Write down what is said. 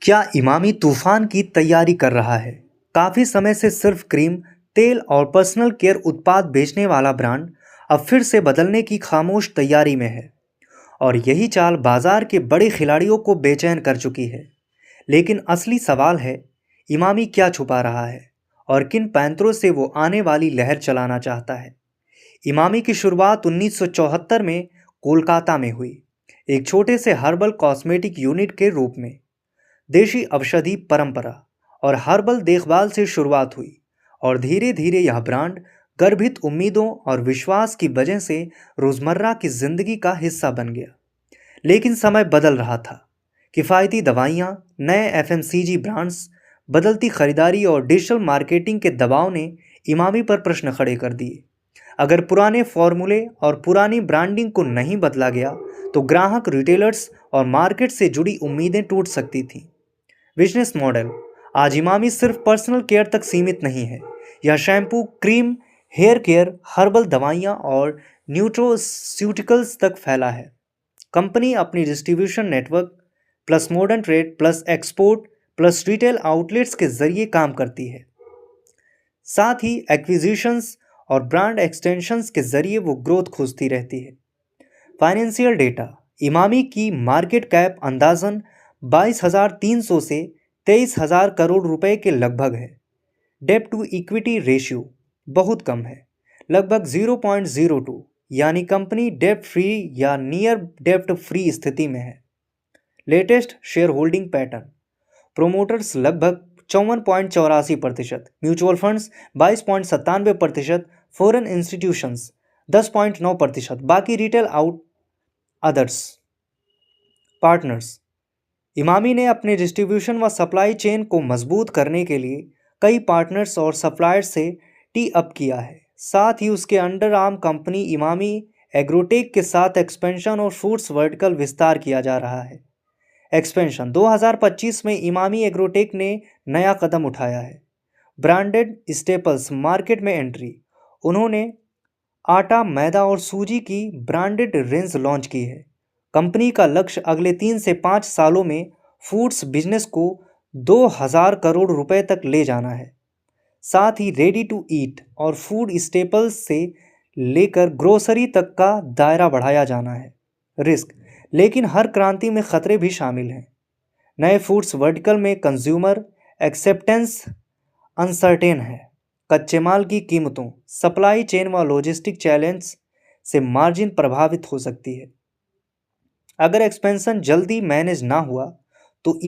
क्या इमामी तूफान की तैयारी कर रहा है? काफी समय से सिर्फ क्रीम, तेल और पर्सनल केयर उत्पाद बेचने वाला ब्रांड अब फिर से बदलने की खामोश तैयारी में है और यही चाल बाजार के बड़े खिलाड़ियों को बेचैन कर चुकी है। लेकिन असली सवाल है, इमामी क्या छुपा रहा है और किन पैंतरों से वो आने वाली लहर चलाना चाहता है। इमामी की शुरुआत 1974 में कोलकाता में हुई, एक छोटे से हर्बल कॉस्मेटिक यूनिट के रूप में। देशी औषधि परंपरा और हर्बल देखभाल से शुरुआत हुई और धीरे धीरे यह ब्रांड गर्भित उम्मीदों और विश्वास की वजह से रोजमर्रा की जिंदगी का हिस्सा बन गया। लेकिन समय बदल रहा था। किफ़ायती दवाइयाँ, नए एफएमसीजी ब्रांड्स, बदलती खरीदारी और डिजिटल मार्केटिंग के दबाव ने इमामी पर प्रश्न खड़े कर दिए। अगर पुराने फॉर्मूले और पुरानी ब्रांडिंग को नहीं बदला गया तो ग्राहक, रिटेलर्स और मार्केट से जुड़ी उम्मीदें टूट सकती थीं। Business model. आज इमामी सिर्फ पर्सनल केयर तक सीमित नहीं है। यह shampoo, cream, hair care, herbal दवाइयाँ और न्यूट्रोस्यूटिकल्स तक फैला है। कंपनी अपनी distribution network plus modern trade plus export plus retail outlets के जरिए काम करती है। साथ ही एक्विजिशंस और ब्रांड एक्सटेंशंस के जरिए वो ग्रोथ खोजती रहती है। Financial data. इमामी की मार्केट कैप अंदाजन 22,300 से 23,000 करोड़ रुपए के लगभग है। डेब्ट टू इक्विटी रेशियो बहुत कम है, लगभग 0.02, यानी कंपनी डेब्ट फ्री या नियर डेब्ट फ्री स्थिति में है। Latest share holding pattern. Promoters लगभग 54.84%, म्यूचुअल फंड्स 22.97%, फॉरेन इंस्टीट्यूशंस 10.9%, बाकी retail out others. Partners. Emami ने अपने डिस्ट्रीब्यूशन व सप्लाई चेन को मजबूत करने के लिए कई पार्टनर्स और सप्लायर्स से टी अप किया है। साथ ही उसके under arm company Emami agrotech के साथ एक्सपेंशन और फूड्स वर्टिकल विस्तार किया जा रहा है। एक्सपेंशन। 2025 में इमामी एग्रोटेक ने नया कदम उठाया है। ब्रांडेड स्टेपल्स मार्केट में एंट्री। उन्होंने आटा, मैदा और सूजी की ब्रांडेड रेंज लॉन्च की है। कंपनी का लक्ष्य अगले 3 से 5 सालों में फूड्स बिजनेस को 2,000 करोड़ रुपए तक ले जाना है। साथ ही रेडी टू ईट और फूड स्टेपल्स से लेकर ग्रोसरी तक का दायरा बढ़ाया जाना है। रिस्क। लेकिन हर क्रांति में खतरे भी शामिल हैं। नए फूड्स वर्टिकल में कंज्यूमर एक्सेप्टेंस अनसर्टेन है। कच्चे माल की कीमतों, सप्लाई चेन व लॉजिस्टिक चैलेंज से मार्जिन प्रभावित हो सकती है। अगर एक्सपेंशन जल्दी मैनेज ना हुआ तो